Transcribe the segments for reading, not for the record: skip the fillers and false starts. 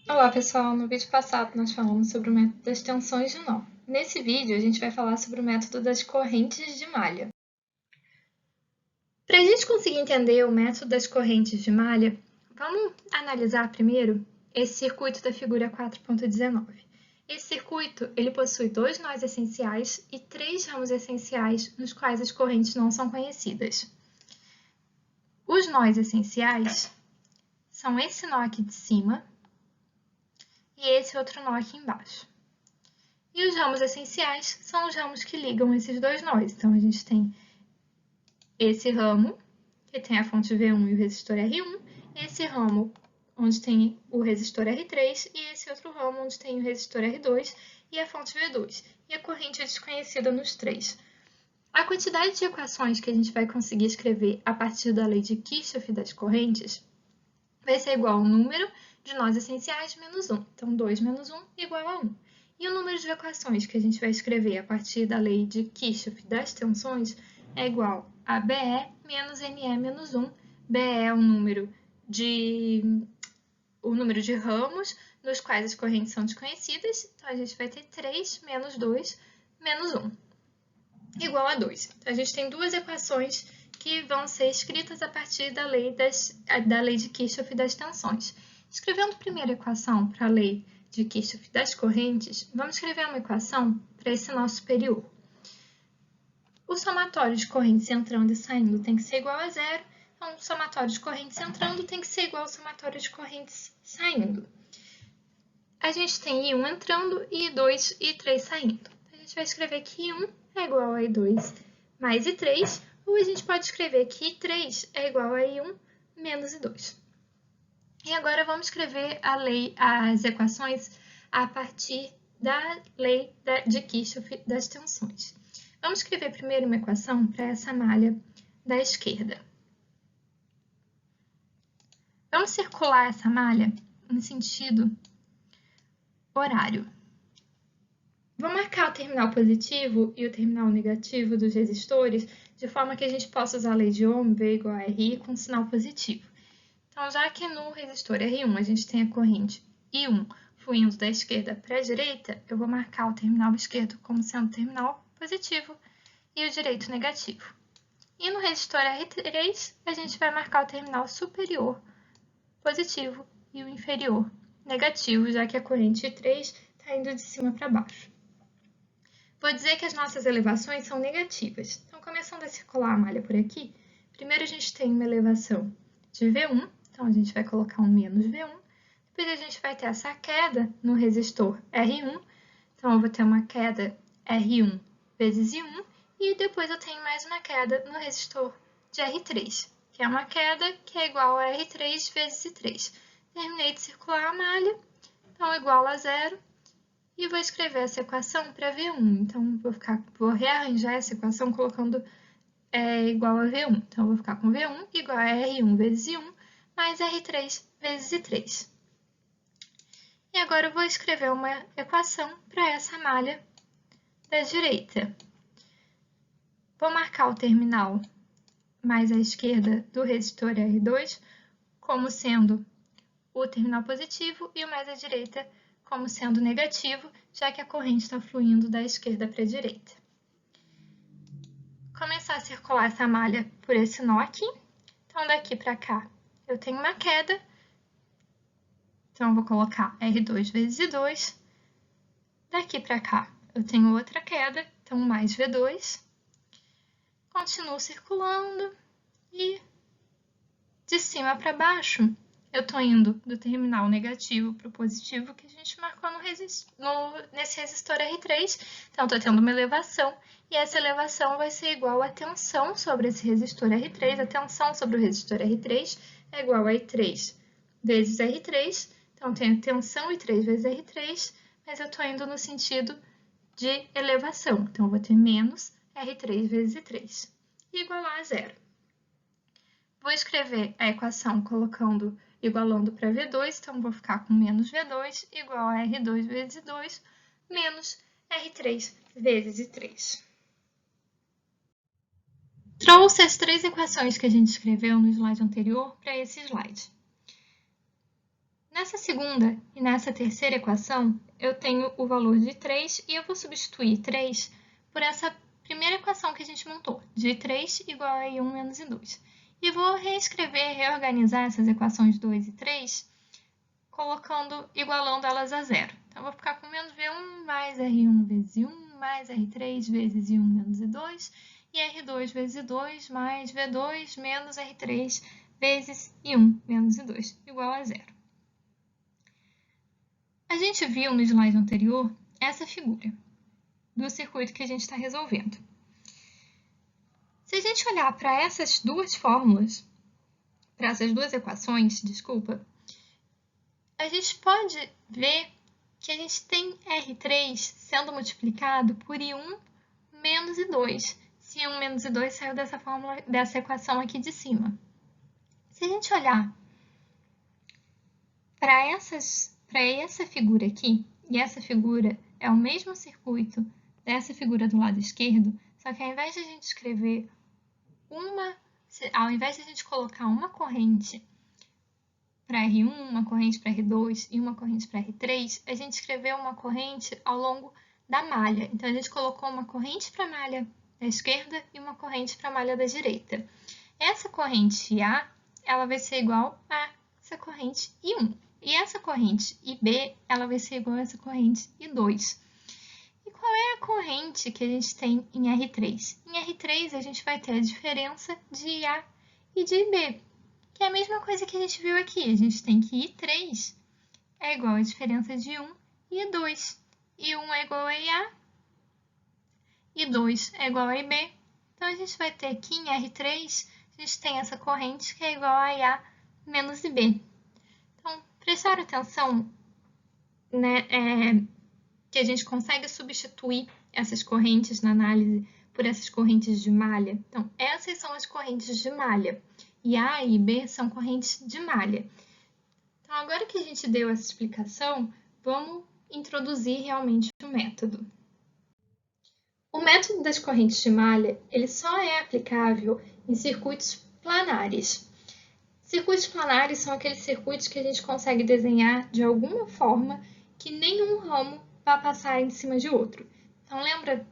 Olá pessoal, no vídeo passado nós falamos sobre o método das tensões de nó. Nesse vídeo a gente vai falar sobre o método das correntes de malha. Para a gente conseguir entender o método das correntes de malha, vamos analisar primeiro esse circuito da figura 4.19. Esse circuito ele possui 2 nós essenciais e 3 ramos essenciais nos quais as correntes não são conhecidas. Os nós essenciais são esse nó aqui de cima e esse outro nó aqui embaixo. E os ramos essenciais são os ramos que ligam esses dois nós. Então, a gente tem esse ramo, que tem a fonte V1 e o resistor R1, esse ramo onde tem o resistor R3 e esse outro ramo onde tem o resistor R2 e a fonte V2. E a corrente é desconhecida nos três. A quantidade de equações que a gente vai conseguir escrever a partir da lei de Kirchhoff das correntes vai ser igual ao número de nós essenciais menos 1. Então, 2 menos 1 igual a 1. E o número de equações que a gente vai escrever a partir da lei de Kirchhoff das tensões é igual a BE menos ME menos 1. BE é o número de ramos nos quais as correntes são desconhecidas. Então, a gente vai ter 3 menos 2 menos 1 igual a 2. Então, a gente tem duas equações que vão ser escritas a partir da lei de Kirchhoff das tensões. Escrevendo a primeira equação para a lei de Kirchhoff das correntes, vamos escrever uma equação para esse nó superior. O somatório de correntes entrando e saindo tem que ser igual a zero, então o somatório de correntes entrando tem que ser igual ao somatório de correntes saindo. A gente tem I1 entrando, I2 e I3 saindo. A gente vai escrever que I1 é igual a I2 mais I3, ou a gente pode escrever que I3 é igual a I1 menos I2. E agora vamos escrever as equações a partir da lei de Kirchhoff das tensões. Vamos escrever primeiro uma equação para essa malha da esquerda. Vamos circular essa malha em sentido horário. Vou marcar o terminal positivo e o terminal negativo dos resistores de forma que a gente possa usar a lei de Ohm, V igual a RI, com sinal positivo. Então, já que no resistor R1 a gente tem a corrente I1 fluindo da esquerda para a direita, eu vou marcar o terminal esquerdo como sendo o terminal positivo e o direito negativo. E no resistor R3, a gente vai marcar o terminal superior positivo e o inferior negativo, já que a corrente I3 está indo de cima para baixo. Vou dizer que as nossas elevações são negativas. Então, começando a circular a malha por aqui, primeiro a gente tem uma elevação de V1, então a gente vai colocar um menos V1. Depois a gente vai ter essa queda no resistor R1, então eu vou ter uma queda R1 vezes I1, e depois eu tenho mais uma queda no resistor de R3, que é uma queda que é igual a R3 vezes I3. Terminei de circular a malha, então igual a zero. E vou escrever essa equação para V1. Então, vou rearranjar essa equação colocando igual a V1. Então, vou ficar com V1 igual a R1 vezes I1 mais R3 vezes I3. E agora eu vou escrever uma equação para essa malha da direita. Vou marcar o terminal mais à esquerda do resistor R2 como sendo o terminal positivo e o mais à direita como sendo negativo, já que a corrente está fluindo da esquerda para a direita. Começar a circular essa malha por esse nó aqui. Então, daqui para cá, eu tenho uma queda. Então, eu vou colocar R2 vezes I2. Daqui para cá, eu tenho outra queda, então mais V2. Continuo circulando e de cima para baixo, eu estou indo do terminal negativo para o positivo que a gente marcou nesse resistor R3. Então, estou tendo uma elevação, e essa elevação vai ser igual à tensão sobre esse resistor R3. A tensão sobre o resistor R3 é igual a I3 vezes R3. Então, tenho tensão I3 vezes R3, mas eu estou indo no sentido de elevação. Então, eu vou ter menos R3 vezes I3, igual a zero. Vou escrever a equação igualando para V2, então vou ficar com menos V2 igual a R2 vezes I2 menos R3 vezes I3. Trouxe as três equações que a gente escreveu no slide anterior para esse slide. Nessa segunda e nessa terceira equação, eu tenho o valor de 3 e eu vou substituir 3 por essa primeira equação que a gente montou, de 3 igual a I1 menos I2. E vou reescrever, reorganizar essas equações 2 e 3, igualando elas a zero. Então, eu vou ficar com menos V1 mais R1 vezes I1 mais R3 vezes I1 menos I2 e R2 vezes I2 mais V2 menos R3 vezes I1 menos I2 igual a zero. A gente viu no slide anterior essa figura do circuito que a gente está resolvendo. Se a gente olhar para essas duas fórmulas, para essas duas equações, desculpa, a gente pode ver que a gente tem R3 sendo multiplicado por I1 menos I2, se I1 menos I2 saiu dessa fórmula, dessa equação aqui de cima. Se a gente olhar para essa figura aqui, e essa figura é o mesmo circuito dessa figura do lado esquerdo, só que ao invés de a gente escrever ao invés de a gente colocar uma corrente para R1, uma corrente para R2 e uma corrente para R3, a gente escreveu uma corrente ao longo da malha. Então, a gente colocou uma corrente para a malha da esquerda e uma corrente para a malha da direita. Essa corrente A, ela vai ser igual a essa corrente I1. E essa corrente IB, ela vai ser igual a essa corrente I2. E qual é a corrente que a gente tem em R3? Em R3, a gente vai ter a diferença de IA e de IB, que é a mesma coisa que a gente viu aqui. A gente tem que I3 é igual a diferença de 1 e I2. I1 é igual a IA, I2 é igual a IB. Então, a gente vai ter aqui em R3, a gente tem essa corrente que é igual a IA menos IB. Então, prestar atenção, né, que a gente consegue substituir essas correntes na análise por essas correntes de malha. Então, essas são as correntes de malha. E A e B são correntes de malha. Então, agora que a gente deu essa explicação, vamos introduzir realmente o método. O método das correntes de malha, ele só é aplicável em circuitos planares. Circuitos planares são aqueles circuitos que a gente consegue desenhar de alguma forma que nenhum ramo vai passar em cima de outro. Então, lembra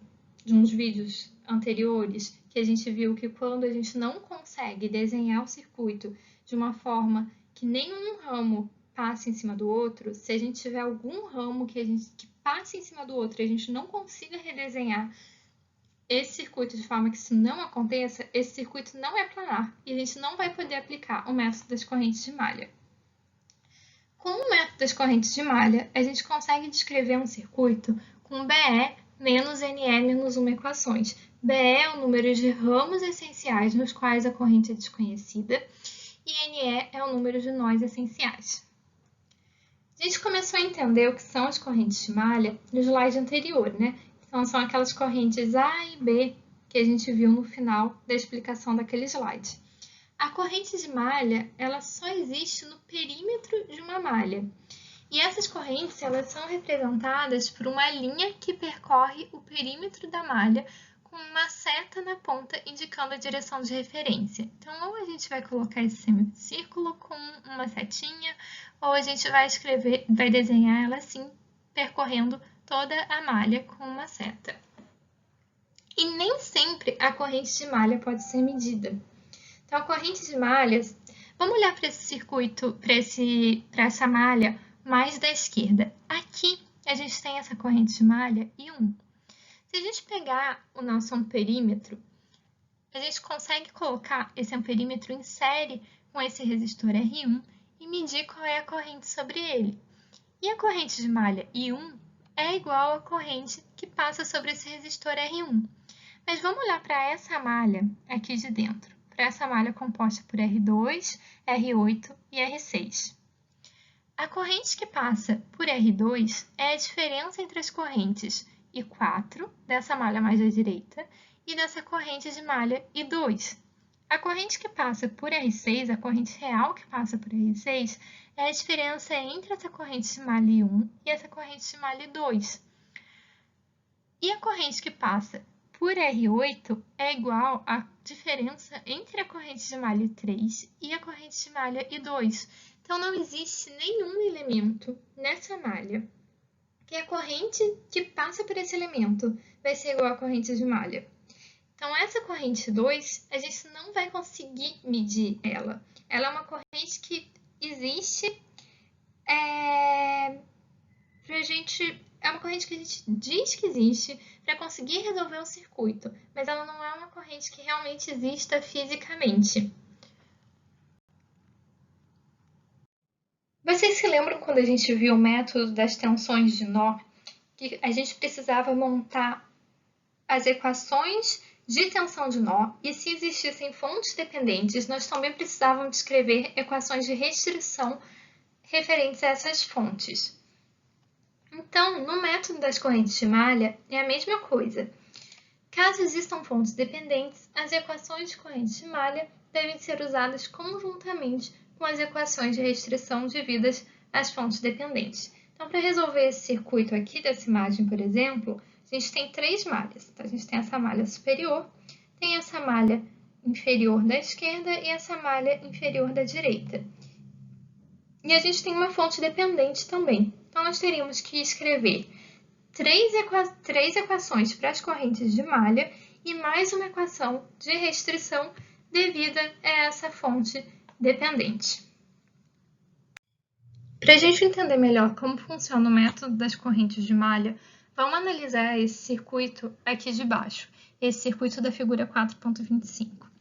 de uns vídeos anteriores que a gente viu que quando a gente não consegue desenhar o circuito de uma forma que nenhum ramo passe em cima do outro, se a gente tiver algum ramo que passe em cima do outro e a gente não consiga redesenhar esse circuito de forma que isso não aconteça, esse circuito não é planar e a gente não vai poder aplicar o método das correntes de malha. Com o método das correntes de malha, a gente consegue descrever um circuito com BE menos NE menos 1 equações. BE é o número de ramos essenciais nos quais a corrente é desconhecida e NE é o número de nós essenciais. A gente começou a entender o que são as correntes de malha no slide anterior, né? Então, são aquelas correntes A e B que a gente viu no final da explicação daquele slide. A corrente de malha, ela só existe no perímetro de uma malha. E essas correntes, elas são representadas por uma linha que percorre o perímetro da malha com uma seta na ponta indicando a direção de referência. Então, ou a gente vai colocar esse semicírculo com uma setinha, ou a gente vai desenhar ela assim, percorrendo toda a malha com uma seta. E nem sempre a corrente de malha pode ser medida. Então, a corrente de malhas, vamos olhar para esse circuito, para essa malha mais da esquerda. Aqui, a gente tem essa corrente de malha I1. Se a gente pegar o nosso amperímetro, a gente consegue colocar esse amperímetro em série com esse resistor R1 e medir qual é a corrente sobre ele. E a corrente de malha I1 é igual à corrente que passa sobre esse resistor R1. Mas vamos olhar para essa malha aqui de dentro, para essa malha composta por R2, R8 e R6. A corrente que passa por R2 é a diferença entre as correntes I4, dessa malha mais à direita, e dessa corrente de malha I2. A corrente que passa por R6, a corrente real que passa por R6, é a diferença entre essa corrente de malha I1 e essa corrente de malha I2. E a corrente que passa por R8 é igual à diferença entre a corrente de malha I3 e a corrente de malha I2. Então, não existe nenhum elemento nessa malha que a corrente que passa por esse elemento vai ser igual à corrente de malha. Então, essa corrente 2, a gente não vai conseguir medir ela. Ela é uma corrente que existe é uma corrente que a gente diz que existe para conseguir resolver o circuito, mas ela não é uma corrente que realmente exista fisicamente. Vocês se lembram quando a gente viu o método das tensões de nó, que a gente precisava montar as equações de tensão de nó, e se existissem fontes dependentes, nós também precisávamos escrever equações de restrição referentes a essas fontes. Então, no método das correntes de malha, é a mesma coisa. Caso existam fontes dependentes, as equações de corrente de malha devem ser usadas conjuntamente com as equações de restrição devidas às fontes dependentes. Então, para resolver esse circuito aqui dessa imagem, por exemplo, a gente tem 3 malhas. Então, a gente tem essa malha superior, tem essa malha inferior da esquerda e essa malha inferior da direita. E a gente tem uma fonte dependente também. Então, nós teríamos que escrever 3 equações para as correntes de malha e mais uma equação de restrição devida a essa fonte dependente. Para a gente entender melhor como funciona o método das correntes de malha, vamos analisar esse circuito aqui de baixo, esse circuito da figura 4.25.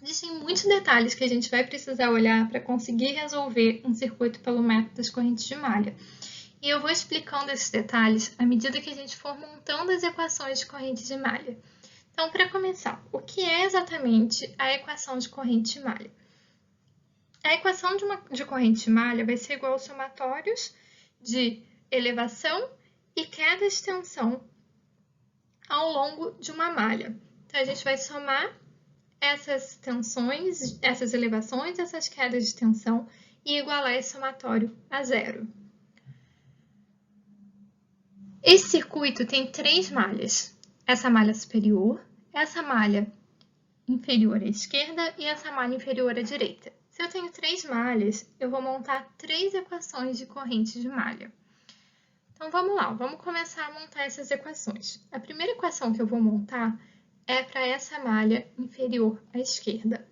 Existem muitos detalhes que a gente vai precisar olhar para conseguir resolver um circuito pelo método das correntes de malha. E eu vou explicando esses detalhes à medida que a gente for montando as equações de corrente de malha. Então, para começar, o que é exatamente a equação de corrente de malha? A equação de corrente de malha vai ser igual aos somatórios de elevação e queda de tensão ao longo de uma malha. Então, a gente vai somar essas tensões, essas elevações, essas quedas de tensão e igualar esse somatório a zero. Esse circuito tem 3 malhas. Essa malha superior, essa malha inferior à esquerda e essa malha inferior à direita. Se eu tenho 3 malhas, eu vou montar 3 equações de corrente de malha. Então, vamos lá, vamos começar a montar essas equações. A primeira equação que eu vou montar é para essa malha inferior à esquerda.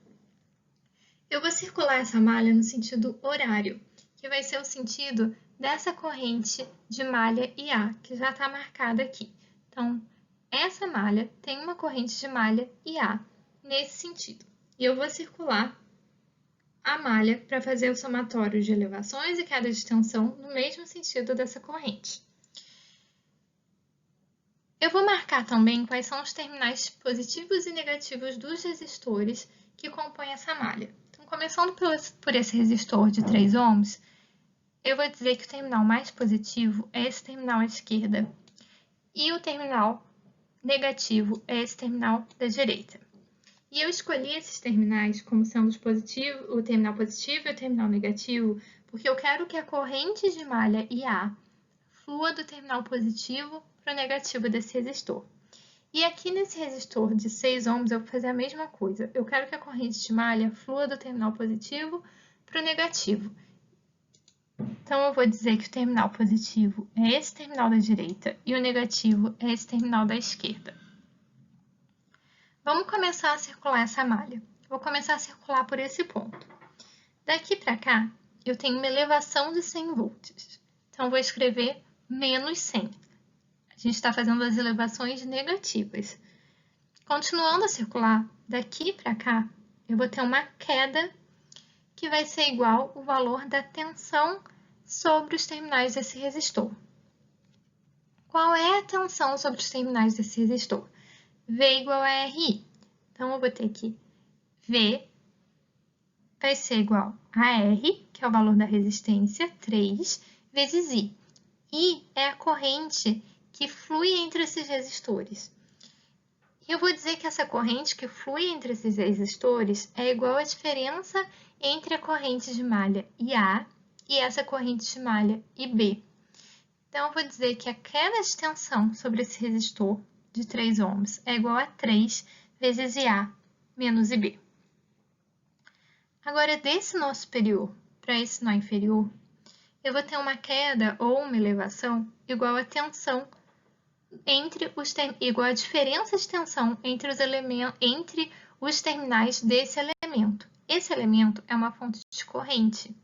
Eu vou circular essa malha no sentido horário, que vai ser o sentido dessa corrente de malha IA, que já está marcada aqui. Então, essa malha tem uma corrente de malha IA nesse sentido. E eu vou circular a malha para fazer o somatório de elevações e quedas de tensão no mesmo sentido dessa corrente. Eu vou marcar também quais são os terminais positivos e negativos dos resistores que compõem essa malha. Então, começando por esse resistor de 3 ohms, eu vou dizer que o terminal mais positivo é esse terminal à esquerda e o terminal negativo é esse terminal da direita. E eu escolhi esses terminais como sendo o terminal positivo e o terminal negativo porque eu quero que a corrente de malha IA flua do terminal positivo para o negativo desse resistor. E aqui nesse resistor de 6 ohms eu vou fazer a mesma coisa. Eu quero que a corrente de malha flua do terminal positivo para o negativo. Então, eu vou dizer que o terminal positivo é esse terminal da direita e o negativo é esse terminal da esquerda. Vamos começar a circular essa malha. Vou começar a circular por esse ponto. Daqui para cá, eu tenho uma elevação de 100 volts. Então, vou escrever menos 100. A gente está fazendo as elevações negativas. Continuando a circular, daqui para cá, eu vou ter uma queda que vai ser igual ao valor da tensão sobre os terminais desse resistor. Qual é a tensão sobre os terminais desse resistor? V igual a RI. Então, eu vou ter que V vai ser igual a R, que é o valor da resistência, 3, vezes I. I é a corrente que flui entre esses resistores. E eu vou dizer que essa corrente que flui entre esses resistores é igual à diferença entre a corrente de malha IA e essa corrente de malha IB. Então, eu vou dizer que a queda de tensão sobre esse resistor de 3 ohms é igual a 3 vezes IA menos IB. Agora, desse nó superior para esse nó inferior, eu vou ter uma queda ou uma elevação igual a tensão igual a diferença de tensão entre os terminais desse elemento. Esse elemento é uma fonte de corrente.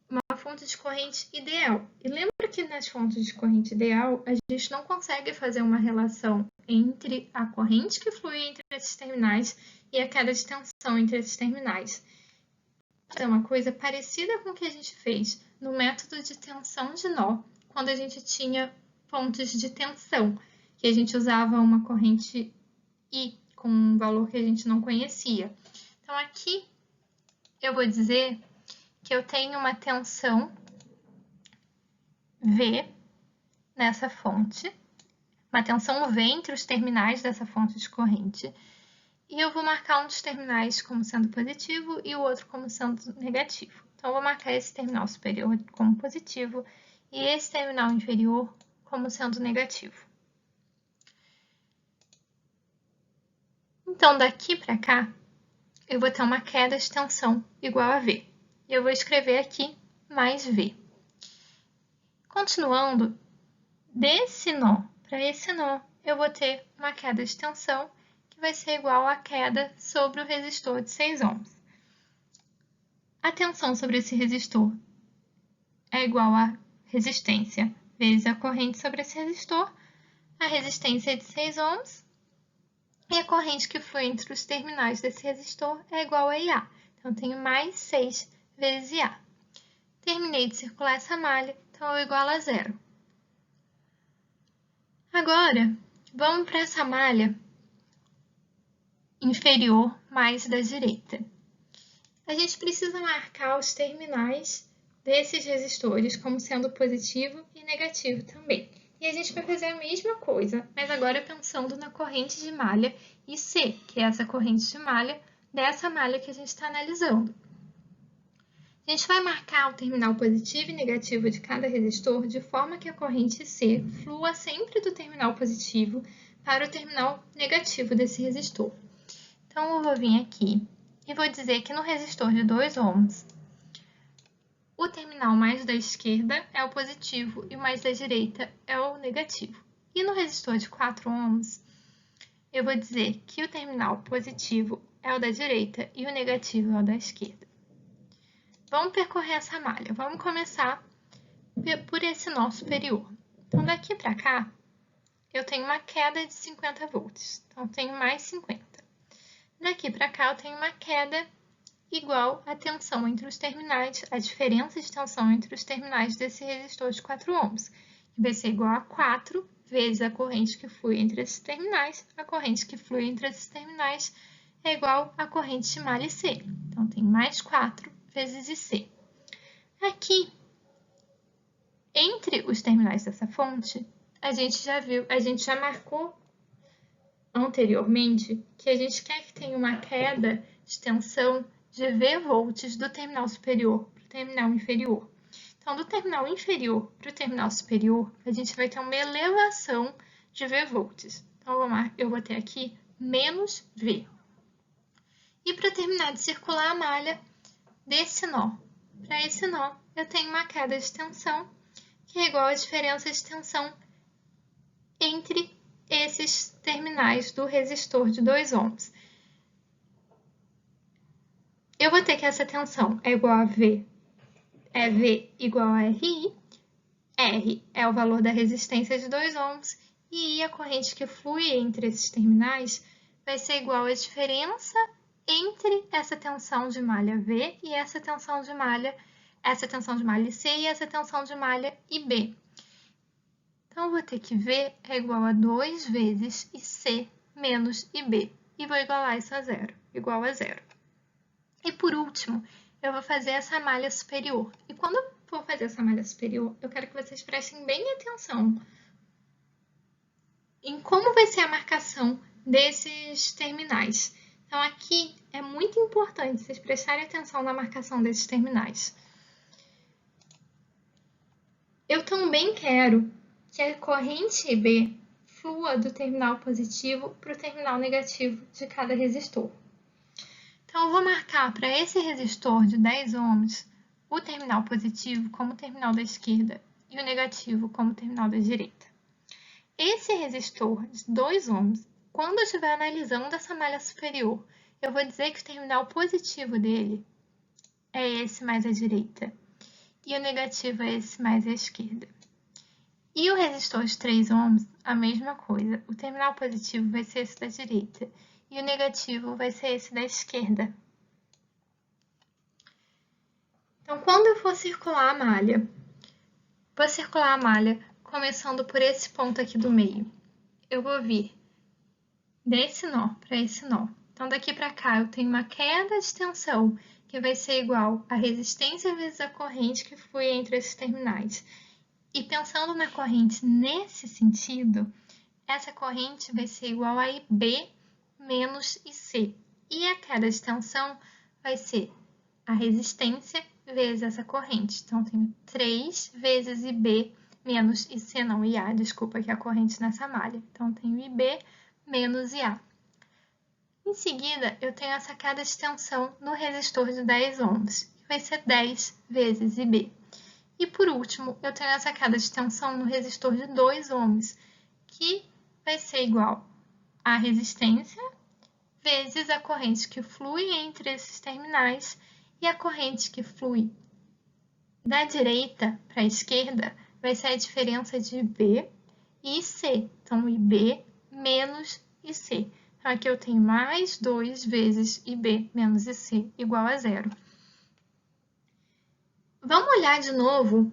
Uma fonte de corrente ideal. E lembra que nas fontes de corrente ideal, a gente não consegue fazer uma relação entre a corrente que flui entre esses terminais e a queda de tensão entre esses terminais. É uma coisa parecida com o que a gente fez no método de tensão de nó, quando a gente tinha pontos de tensão, que a gente usava uma corrente I com um valor que a gente não conhecia. Então, aqui eu vou dizer que eu tenho uma tensão V nessa fonte, uma tensão V entre os terminais dessa fonte de corrente, e eu vou marcar um dos terminais como sendo positivo e o outro como sendo negativo. Então, eu vou marcar esse terminal superior como positivo e esse terminal inferior como sendo negativo. Então, daqui para cá, eu vou ter uma queda de tensão igual a V. E eu vou escrever aqui mais V. Continuando, desse nó para esse nó, eu vou ter uma queda de tensão que vai ser igual à queda sobre o resistor de 6 ohms. A tensão sobre esse resistor é igual à resistência vezes a corrente sobre esse resistor. A resistência é de 6 ohms e a corrente que flui entre os terminais desse resistor é igual a IA. Então, eu tenho mais 6 vezes IA. Terminei de circular essa malha, então eu igualo a 0. Agora, vamos para essa malha inferior mais da direita. A gente precisa marcar os terminais desses resistores como sendo positivo e negativo também. E a gente vai fazer a mesma coisa, mas agora pensando na corrente de malha IC, que é essa corrente de malha dessa malha que a gente está analisando. A gente vai marcar o terminal positivo e negativo de cada resistor de forma que a corrente C flua sempre do terminal positivo para o terminal negativo desse resistor. Então, eu vou vir aqui e vou dizer que no resistor de 2 ohms, o terminal mais da esquerda é o positivo e o mais da direita é o negativo. E no resistor de 4 ohms, eu vou dizer que o terminal positivo é o da direita e o negativo é o da esquerda. Vamos percorrer essa malha. Vamos começar por esse nó superior. Então, daqui para cá, eu tenho uma queda de 50 volts. Então, eu tenho mais 50. Daqui para cá, eu tenho uma queda igual à tensão entre os terminais, a diferença de tensão entre os terminais desse resistor de 4 ohms, que vai ser igual a 4 vezes a corrente que flui entre esses terminais. A corrente que flui entre esses terminais é igual à corrente de malha IC. Então, tem mais 4 vezes IC. Aqui, entre os terminais dessa fonte, a gente já marcou anteriormente que a gente quer que tenha uma queda de tensão de V volts do terminal superior para o terminal inferior. Então, do terminal inferior para o terminal superior, a gente vai ter uma elevação de V volts. Então, eu vou ter aqui menos V. E para terminar de circular a malha desse nó para esse nó, eu tenho uma queda de tensão que é igual à diferença de tensão entre esses terminais do resistor de 2 ohms. Eu vou ter que essa tensão é igual a V, é V igual a RI, R é o valor da resistência de 2 ohms, e I, a corrente que flui entre esses terminais, vai ser igual à diferença entre essa tensão de malha V e essa tensão de malha C e essa tensão de malha IB. Então, eu vou ter que V é igual a 2 vezes IC menos IB. E vou igualar isso a zero, igual a zero. E por último, eu vou fazer essa malha superior. E quando eu for fazer essa malha superior, eu quero que vocês prestem bem atenção em como vai ser a marcação desses terminais. Então, aqui é muito importante vocês prestarem atenção na marcação desses terminais. Eu também quero que a corrente IB flua do terminal positivo para o terminal negativo de cada resistor. Então, eu vou marcar para esse resistor de 10 ohms o terminal positivo como o terminal da esquerda e o negativo como o terminal da direita. Esse resistor de 2 ohms, quando eu estiver analisando essa malha superior, eu vou dizer que o terminal positivo dele é esse mais à direita e o negativo é esse mais à esquerda. E o resistor de 3 ohms, a mesma coisa. O terminal positivo vai ser esse da direita e o negativo vai ser esse da esquerda. Então, quando eu for circular a malha, vou circular a malha começando por esse ponto aqui do meio. Eu vou vir desse nó para esse nó. Então, daqui para cá, eu tenho uma queda de tensão que vai ser igual a resistência vezes a corrente que flui entre esses terminais. E pensando na corrente nesse sentido, essa corrente vai ser igual a IB menos IC. E a queda de tensão vai ser a resistência vezes essa corrente. Então, eu tenho 3 vezes IB menos IC, não, IA, desculpa, que é a corrente nessa malha. Então, eu tenho IB menos IA. Em seguida, eu tenho essa queda de tensão no resistor de 10 ohms, que vai ser 10 vezes IB. E por último, eu tenho essa queda de tensão no resistor de 2 ohms, que vai ser igual a resistência vezes a corrente que flui entre esses terminais, e a corrente que flui da direita para a esquerda vai ser a diferença de IB e IC. Então, IB menos IC. Então, aqui eu tenho mais 2 vezes IB menos IC igual a 0. Vamos olhar de novo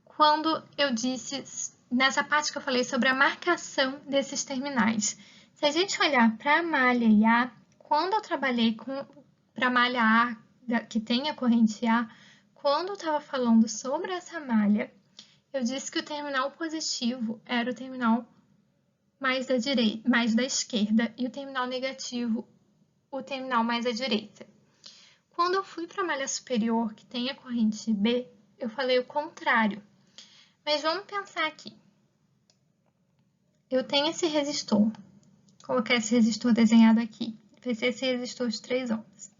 quando eu disse, nessa parte que eu falei sobre a marcação desses terminais. Se a gente olhar para a malha IA, quando eu trabalhei para a malha A, que tem a corrente A, quando eu estava falando sobre essa malha, eu disse que o terminal positivo era o terminal mais da direita, mais da esquerda, e o terminal negativo, o terminal mais à direita. Quando eu fui para a malha superior, que tem a corrente B, eu falei o contrário. Mas vamos pensar aqui. Eu tenho esse resistor. Vou colocar esse resistor desenhado aqui. Vai ser esse resistor de 3 ohms.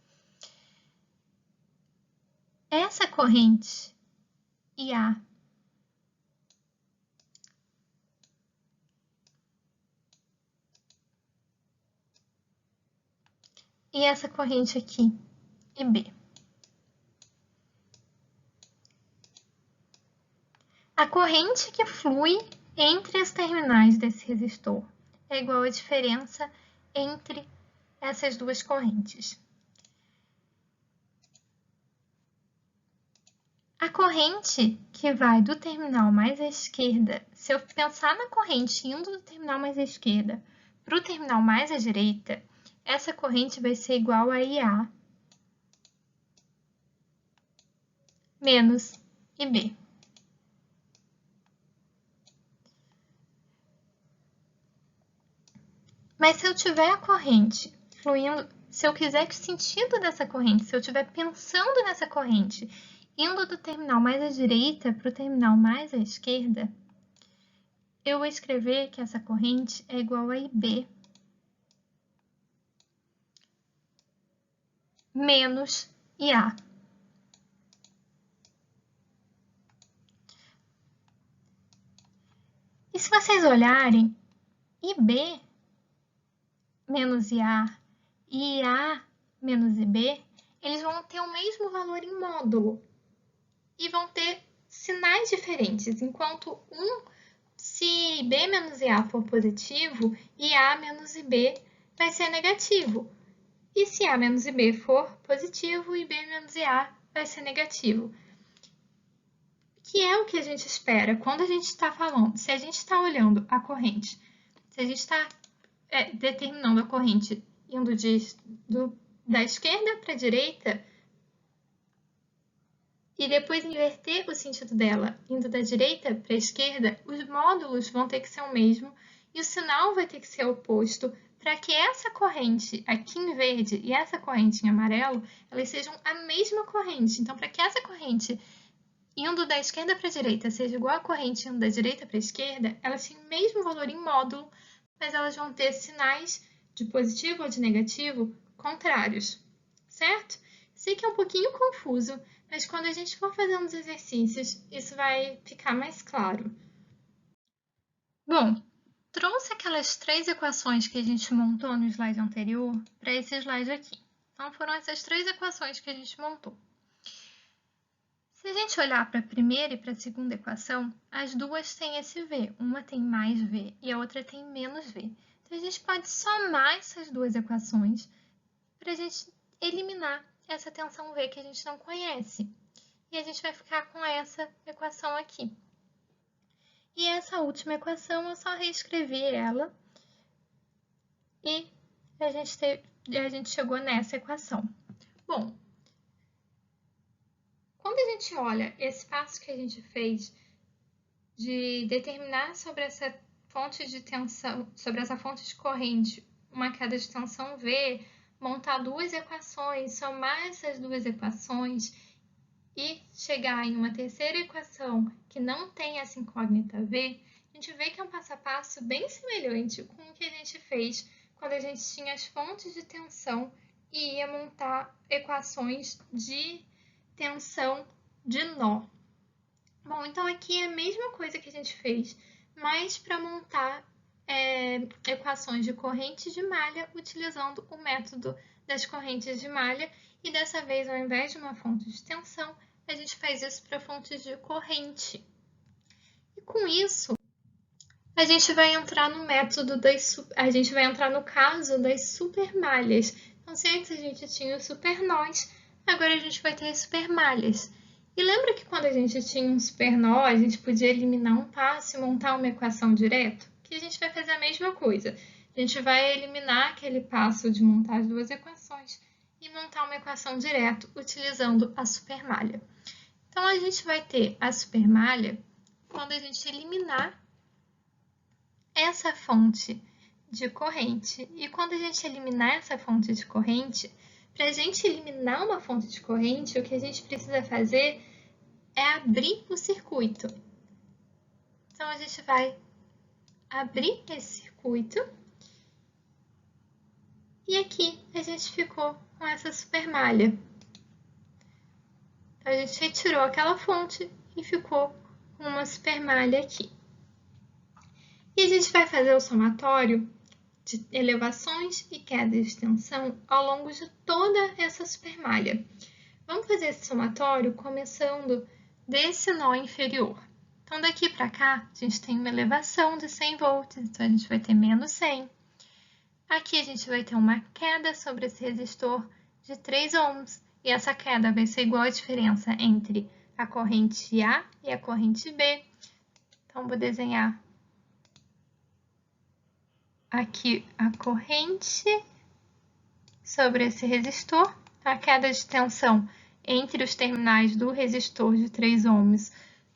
Essa corrente IA e essa corrente aqui, IB. A corrente que flui entre os terminais desse resistor é igual à diferença entre essas duas correntes. A corrente que vai do terminal mais à esquerda, se eu pensar na corrente indo do terminal mais à esquerda para o terminal mais à direita, essa corrente vai ser igual a IA menos IB. Mas se eu tiver a corrente fluindo, se eu quiser que o sentido dessa corrente, se eu estiver pensando nessa corrente indo do terminal mais à direita para o terminal mais à esquerda, eu vou escrever que essa corrente é igual a IB menos IA. E se vocês olharem, IB menos IA e IA menos IB, eles vão ter o mesmo valor em módulo e vão ter sinais diferentes, enquanto se IB menos IA for positivo, IA menos IB vai ser negativo. E se A menos IB for positivo, IB menos IA vai ser negativo. Que é o que a gente espera quando a gente está falando, se a gente está olhando a corrente, se a gente está determinando a corrente indo da esquerda para a direita e depois inverter o sentido dela indo da direita para a esquerda, os módulos vão ter que ser o mesmo e o sinal vai ter que ser oposto para que essa corrente aqui em verde e essa corrente em amarelo, elas sejam a mesma corrente. Então, para que essa corrente indo da esquerda para a direita seja igual à corrente indo da direita para a esquerda, elas têm o mesmo valor em módulo, mas elas vão ter sinais de positivo ou de negativo contrários, certo? Sei que é um pouquinho confuso, mas quando a gente for fazendo os exercícios, isso vai ficar mais claro. Bom, trouxe aquelas 3 equações que a gente montou no slide anterior para esse slide aqui. Então, foram essas 3 equações que a gente montou. Se a gente olhar para a primeira e para a segunda equação, as duas têm esse V. Uma tem mais V e a outra tem menos V. Então, a gente pode somar essas duas equações para a gente eliminar essa tensão V que a gente não conhece. E a gente vai ficar com essa equação aqui. E essa última equação, eu só reescrevi ela e a gente chegou nessa equação. Bom, quando a gente olha esse passo que a gente fez de determinar sobre essa fonte de tensão, sobre essa fonte de corrente, uma queda de tensão V, montar duas equações, somar essas duas equações e chegar em uma terceira equação que não tem essa incógnita V, a gente vê que é um passo a passo bem semelhante com o que a gente fez quando a gente tinha as fontes de tensão e ia montar equações de tensão de nó. Bom, então aqui é a mesma coisa que a gente fez, mas para montar equações de corrente de malha utilizando o método das correntes de malha. E dessa vez, ao invés de uma fonte de tensão, a gente faz isso para fontes de corrente. E com isso, a gente vai entrar no método a gente vai entrar no caso das supermalhas. Então, se antes a gente tinha os supernós, agora a gente vai ter as supermalhas. E lembra que quando a gente tinha um supernó, a gente podia eliminar um passo e montar uma equação direto? Que a gente vai fazer a mesma coisa. A gente vai eliminar aquele passo de montar as duas equações e montar uma equação direto utilizando a supermalha. Então, a gente vai ter a supermalha quando a gente eliminar essa fonte de corrente. E quando a gente eliminar essa fonte de corrente, para a gente eliminar uma fonte de corrente, o que a gente precisa fazer é abrir o circuito. Então, a gente vai abrir esse circuito. E aqui a gente ficou com essa supermalha. Então, a gente retirou aquela fonte e ficou com uma supermalha aqui. E a gente vai fazer o somatório de elevações e quedas de tensão ao longo de toda essa supermalha. Vamos fazer esse somatório começando desse nó inferior. Então, daqui para cá, a gente tem uma elevação de 100 volts, então a gente vai ter menos 100. Aqui a gente vai ter uma queda sobre esse resistor de 3 ohms, e essa queda vai ser igual à diferença entre a corrente A e a corrente B. Então, vou desenhar aqui a corrente sobre esse resistor, a queda de tensão entre os terminais do resistor de 3 ohms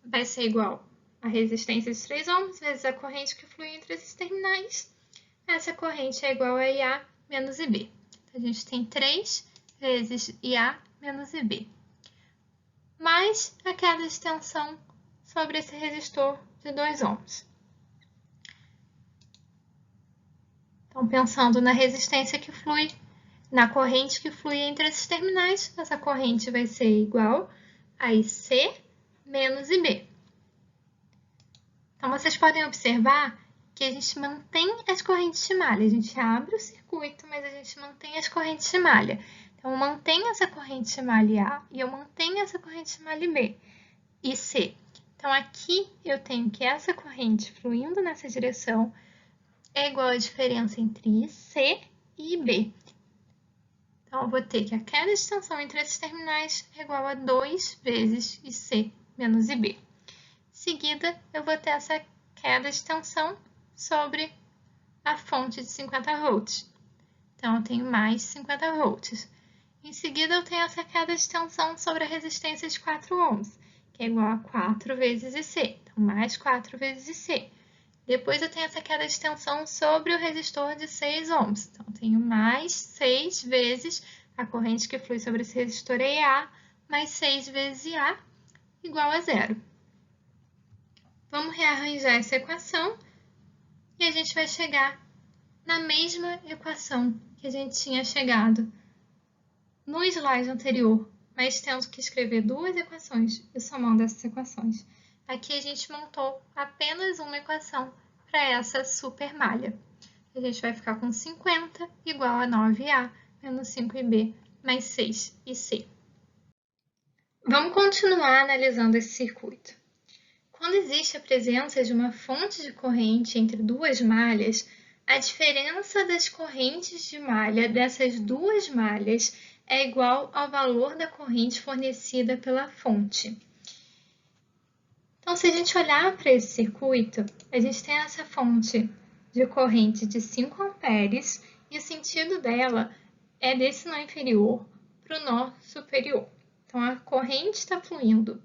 vai ser igual à resistência de 3 ohms vezes a corrente que flui entre esses terminais. Essa corrente é igual a IA menos IB. Então, a gente tem 3 vezes IA menos IB, mais a queda de tensão sobre esse resistor de 2 ohms. Então, pensando na resistência que flui, na corrente que flui entre esses terminais, essa corrente vai ser igual a IC menos IB. Então, vocês podem observar que a gente mantém as correntes de malha. A gente abre o circuito, mas a gente mantém as correntes de malha. Então, eu mantenho essa corrente de malha A e eu mantenho essa corrente de malha B e C. Então, aqui eu tenho que essa corrente fluindo nessa direção é igual à diferença entre IC e IB. Então, eu vou ter que a queda de tensão entre esses terminais é igual a 2 vezes IC menos IB. Em seguida, eu vou ter essa queda de tensão sobre a fonte de 50 volts. Então, eu tenho mais 50 volts. Em seguida, eu tenho essa queda de tensão sobre a resistência de 4 ohms, que é igual a 4 vezes IC. Então, mais 4 vezes IC. Depois, eu tenho essa queda de tensão sobre o resistor de 6 ohms. Então, eu tenho mais 6 vezes a corrente que flui sobre esse resistor é IA, mais 6 vezes IA, igual a 0. Vamos rearranjar essa equação e a gente vai chegar na mesma equação que a gente tinha chegado no slide anterior mas tendo que escrever duas equações e somando essas equações. Aqui a gente montou apenas uma equação para essa supermalha. A gente vai ficar com 50 igual a 9A menos 5IB mais 6IC. Vamos continuar analisando esse circuito. Quando existe a presença de uma fonte de corrente entre duas malhas, a diferença das correntes de malha dessas duas malhas é igual ao valor da corrente fornecida pela fonte. Então, se a gente olhar para esse circuito, a gente tem essa fonte de corrente de 5 amperes e o sentido dela é desse nó inferior para o nó superior. Então, a corrente está fluindo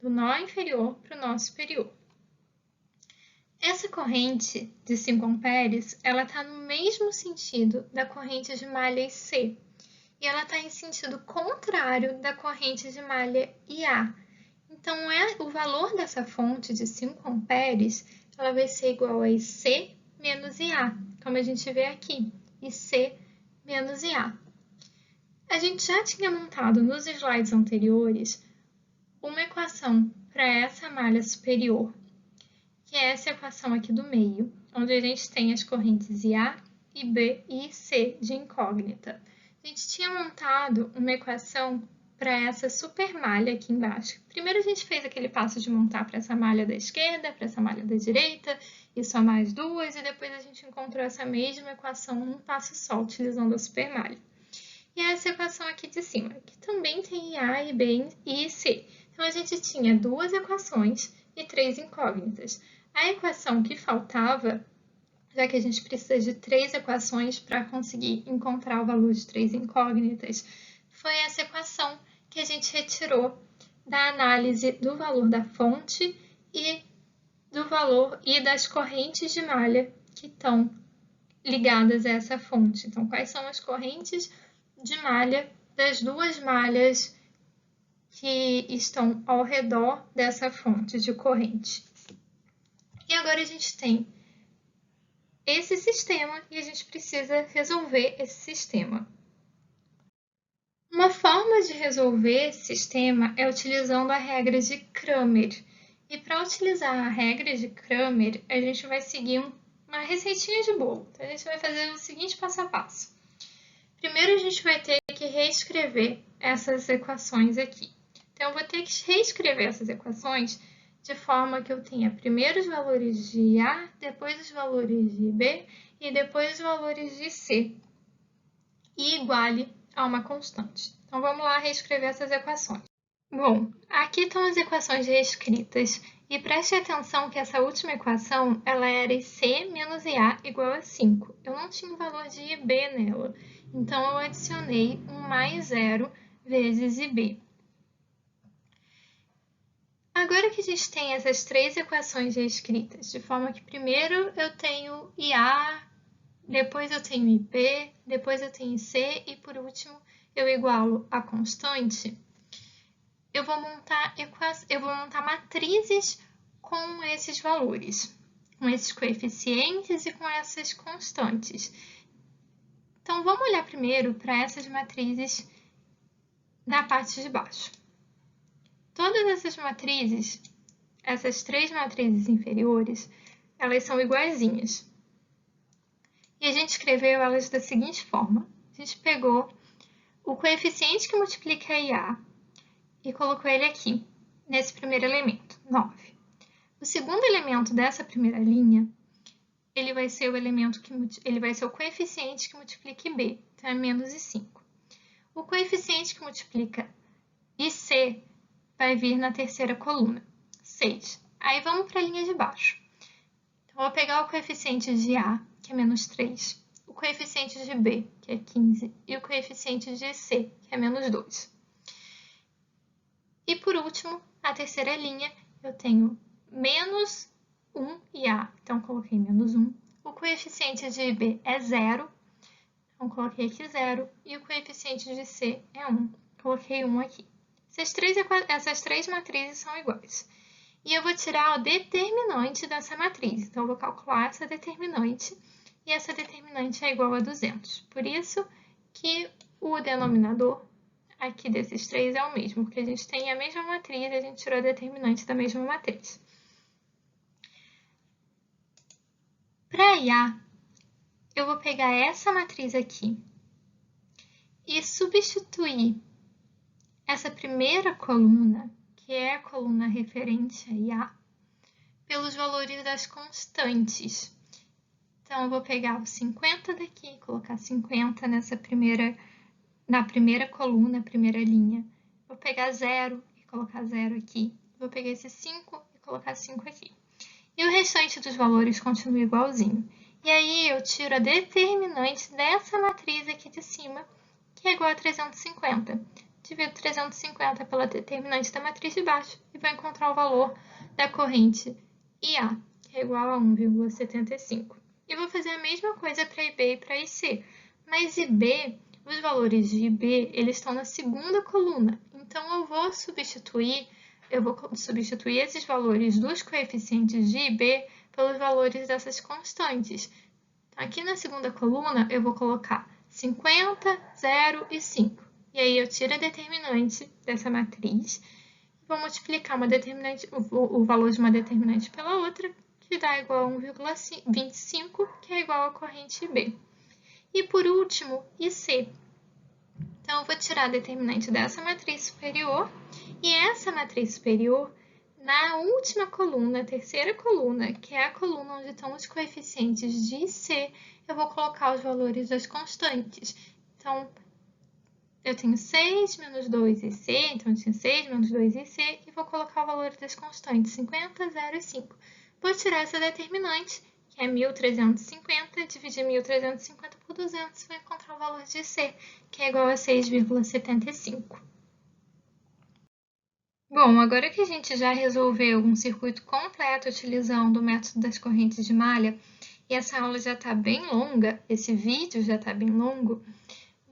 do nó inferior para o nó superior. Essa corrente de 5 amperes, ela está no mesmo sentido da corrente de malha IC, e ela está em sentido contrário da corrente de malha IA. Então, o valor dessa fonte de 5 amperes, ela vai ser igual a IC menos IA, como a gente vê aqui, IC menos IA. A gente já tinha montado nos slides anteriores uma equação para essa malha superior, que é essa equação aqui do meio, onde a gente tem as correntes IA, IB e IC de incógnita. A gente tinha montado uma equação para essa supermalha aqui embaixo. Primeiro a gente fez aquele passo de montar para essa malha da esquerda, para essa malha da direita, e somar as duas, e depois a gente encontrou essa mesma equação num passo só, utilizando a supermalha. E essa equação aqui de cima, que também tem IA, IB e IC. Então, a gente tinha duas equações e 3 incógnitas. A equação que faltava, já que a gente precisa de 3 equações para conseguir encontrar o valor de 3 incógnitas, foi essa equação que a gente retirou da análise do valor da fonte e do valor e das correntes de malha que estão ligadas a essa fonte. Então, quais são as correntes de malha das duas malhas que estão ao redor dessa fonte de corrente. E agora a gente tem esse sistema e a gente precisa resolver esse sistema. Uma forma de resolver esse sistema é utilizando a regra de Cramer. E para utilizar a regra de Cramer, a gente vai seguir uma receitinha de bolo. Então, a gente vai fazer o seguinte passo a passo. Primeiro, a gente vai ter que reescrever essas equações aqui. Então, eu vou ter que reescrever essas equações de forma que eu tenha primeiro os valores de A, depois os valores de B e depois os valores de C, e iguale a uma constante. Então, vamos lá reescrever essas equações. Bom, aqui estão as equações reescritas, e preste atenção que essa última equação ela era IC menos IA igual a 5. Eu não tinha o valor de IB nela, então eu adicionei um mais 0 vezes IB. Agora que a gente tem essas 3 equações reescritas, de forma que primeiro eu tenho IA, depois eu tenho IB, depois eu tenho IC e por último eu igualo a constante, eu vou montar matrizes com esses valores, com esses coeficientes e com essas constantes. Então, vamos olhar primeiro para essas matrizes da parte de baixo. Todas essas matrizes, essas 3 matrizes inferiores, elas são iguaizinhas. E a gente escreveu elas da seguinte forma. A gente pegou o coeficiente que multiplica a IA e colocou ele aqui, nesse primeiro elemento, 9. O segundo elemento dessa primeira linha, ele vai ser o coeficiente que multiplica IB, então é menos I5. O coeficiente que multiplica IC vai vir na terceira coluna, 6. Aí vamos para a linha de baixo. Então, vou pegar o coeficiente de A, que é menos 3, o coeficiente de B, que é 15, e o coeficiente de C, que é menos 2. E por último, a terceira linha, eu tenho menos 1 e A, então coloquei menos 1. O coeficiente de B é 0, então coloquei aqui 0. E o coeficiente de C é 1, coloquei 1 aqui. Essas 3 matrizes são iguais. E eu vou tirar o determinante dessa matriz. Então, eu vou calcular essa determinante, e essa determinante é igual a 200. Por isso que o denominador, aqui desses três é o mesmo, porque a gente tem a mesma matriz e a gente tirou a determinante da mesma matriz. Para IA, eu vou pegar essa matriz aqui e substituir essa primeira coluna, que é a coluna referente a IA, pelos valores das constantes. Então, eu vou pegar o 50 daqui, colocar 50 na primeira coluna, primeira linha. Vou pegar 0 e colocar 0 aqui. Vou pegar esse 5 e colocar 5 aqui. E o restante dos valores continua igualzinho. E aí, eu tiro a determinante dessa matriz aqui de cima, que é igual a 350. Divido 350 pela determinante da matriz de baixo e vou encontrar o valor da corrente IA, que é igual a 1,75. E vou fazer a mesma coisa para IB e para IC. Mas IB, os valores de IB, eles estão na segunda coluna. Então, eu vou substituir esses valores dos coeficientes de IB pelos valores dessas constantes. Então, aqui na segunda coluna, eu vou colocar 50, 0 e 5. E aí, eu tiro a determinante dessa matriz e vou multiplicar o valor de uma determinante pela outra, que dá igual a 1,25, que é igual à corrente B. E por último, IC. Então, eu vou tirar a determinante dessa matriz superior, e essa matriz superior, na última coluna, a terceira coluna, que é a coluna onde estão os coeficientes de IC, eu vou colocar os valores das constantes. Então, eu tenho 6 menos 2 IC, então eu tenho 6 menos 2 IC, e vou colocar o valor das constantes, 50, 0 e 5. Vou tirar essa determinante, que é 1.350, dividir 1.350 por 200, e vou encontrar o valor de C, que é igual a 6,75. Bom, agora que a gente já resolveu um circuito completo utilizando o método das correntes de malha, e essa aula já está bem longa, esse vídeo já está bem longo,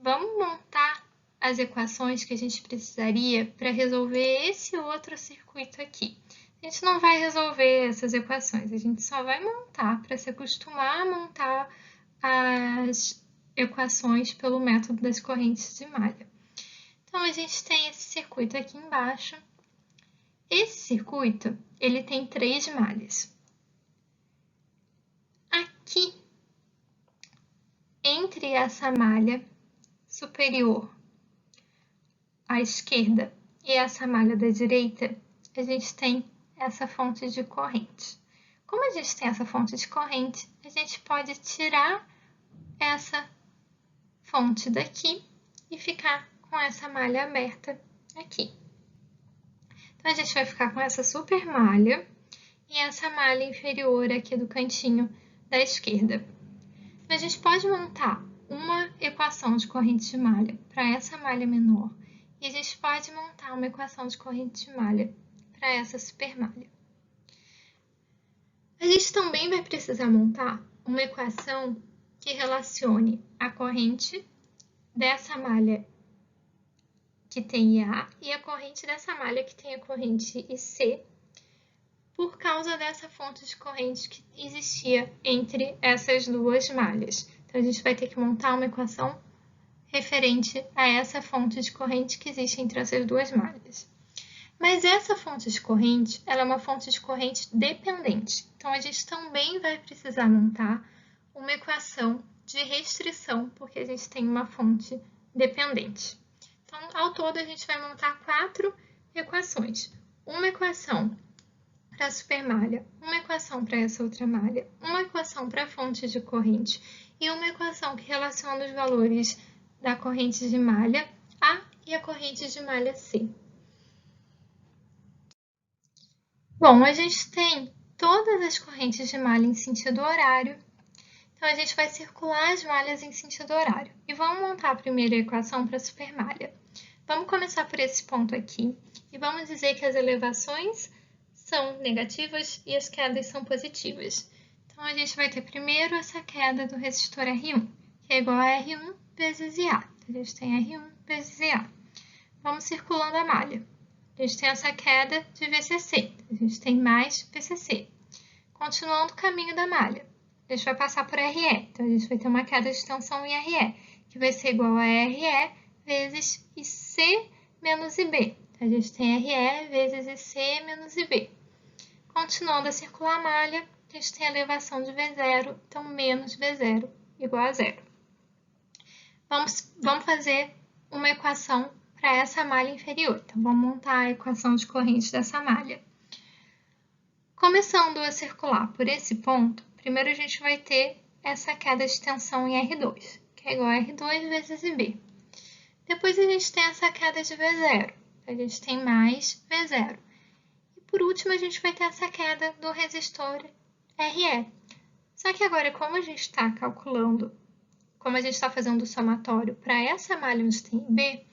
vamos montar as equações que a gente precisaria para resolver esse outro circuito aqui. A gente não vai resolver essas equações, a gente só vai montar para se acostumar a montar as equações pelo método das correntes de malha. Então, a gente tem esse circuito aqui embaixo. Esse circuito, ele tem 3 malhas. Aqui, entre essa malha superior à esquerda e essa malha da direita, a gente tem essa fonte de corrente. Como a gente tem essa fonte de corrente, a gente pode tirar essa fonte daqui e ficar com essa malha aberta aqui. Então, a gente vai ficar com essa super malha e essa malha inferior aqui do cantinho da esquerda. Então, a gente pode montar uma equação de corrente de malha para essa malha menor e a gente pode montar uma equação de corrente de malha para essa supermalha. A gente também vai precisar montar uma equação que relacione a corrente dessa malha que tem IA e a corrente dessa malha que tem a corrente IC, por causa dessa fonte de corrente que existia entre essas duas malhas. Então, a gente vai ter que montar uma equação referente a essa fonte de corrente que existe entre essas duas malhas. Mas essa fonte de corrente, ela é uma fonte de corrente dependente. Então, a gente também vai precisar montar uma equação de restrição, porque a gente tem uma fonte dependente. Então, ao todo, a gente vai montar 4 equações. Uma equação para a supermalha, uma equação para essa outra malha, uma equação para a fonte de corrente e uma equação que relaciona os valores da corrente de malha A e a corrente de malha C. Bom, a gente tem todas as correntes de malha em sentido horário, então a gente vai circular as malhas em sentido horário. E vamos montar a primeira equação para a supermalha. Vamos começar por esse ponto aqui e vamos dizer que as elevações são negativas e as quedas são positivas. Então, a gente vai ter primeiro essa queda do resistor R1, que é igual a R1 vezes IA. Então, a gente tem R1 vezes IA. Vamos circulando a malha. A gente tem essa queda de VCC. A gente tem mais VCC. Continuando o caminho da malha, a gente vai passar por RE. Então, a gente vai ter uma queda de tensão em RE, que vai ser igual a RE vezes IC menos IB. Então, a gente tem RE vezes IC menos IB. Continuando a circular a malha, a gente tem a elevação de V0, então menos V0 igual a zero. Vamos fazer uma equação para essa malha inferior. Então, vamos montar a equação de corrente dessa malha. Começando a circular por esse ponto, primeiro a gente vai ter essa queda de tensão em R2, que é igual a R2 vezes IB. Depois a gente tem essa queda de V0, a gente tem mais V0. E por último a gente vai ter essa queda do resistor RE. Só que agora, como a gente está calculando, como a gente está fazendo o somatório para essa malha onde tem IB,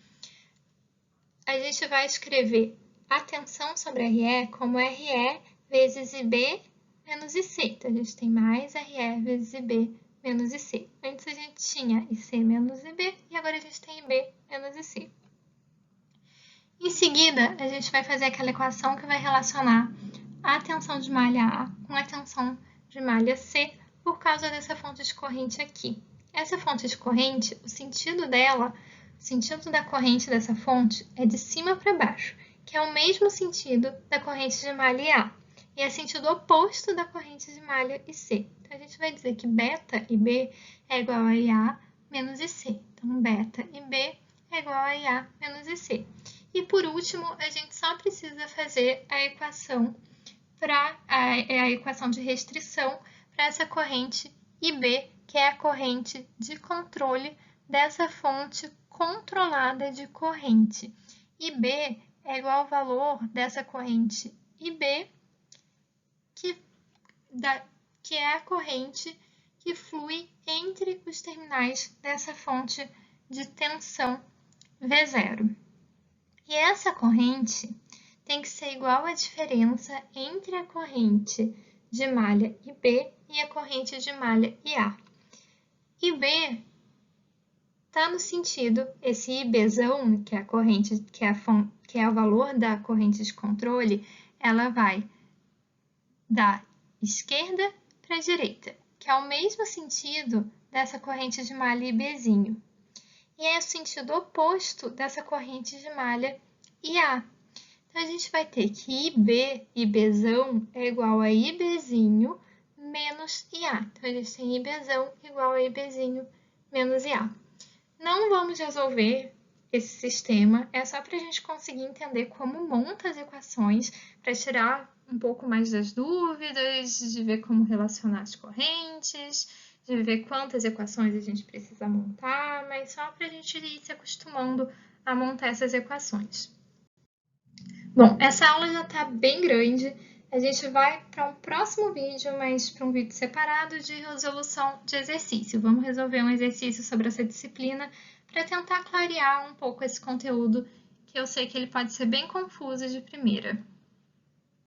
a gente vai escrever a tensão sobre RE como RE vezes IB menos IC. Então, a gente tem mais RE vezes IB menos IC. Antes a gente tinha IC menos IB e agora a gente tem IB menos IC. Em seguida, a gente vai fazer aquela equação que vai relacionar a tensão de malha A com a tensão de malha C por causa dessa fonte de corrente aqui. Essa fonte de corrente, o sentido da corrente dessa fonte é de cima para baixo, que é o mesmo sentido da corrente de malha A, e é sentido oposto da corrente de malha IC. Então, a gente vai dizer que beta IB é igual a IA menos IC. Então, beta IB é igual a IA menos IC. E, por último, a gente só precisa fazer a equação de restrição para essa corrente IB, que é a corrente de controle dessa fonte controlada de corrente. IB é igual ao valor dessa corrente IB, que é a corrente que flui entre os terminais dessa fonte de tensão V0. E essa corrente tem que ser igual à diferença entre a corrente de malha IB e a corrente de malha IA. IB está no sentido, esse IBzão, que é a corrente, que é o valor da corrente de controle, ela vai da esquerda para a direita, que é o mesmo sentido dessa corrente de malha IBzinho. E é o sentido oposto dessa corrente de malha IA. Então, a gente vai ter que IBzão é igual a IBzinho menos IA. Então, a gente tem IBzão igual a IBzinho menos IA. Não vamos resolver esse sistema, é só para a gente conseguir entender como monta as equações, para tirar um pouco mais das dúvidas, de ver como relacionar as correntes, de ver quantas equações a gente precisa montar, mas só para a gente ir se acostumando a montar essas equações. Bom, essa aula já está bem grande, a gente vai para um próximo vídeo, mas para um vídeo separado de resolução de exercício. Vamos resolver um exercício sobre essa disciplina para tentar clarear um pouco esse conteúdo, que eu sei que ele pode ser bem confuso de primeira.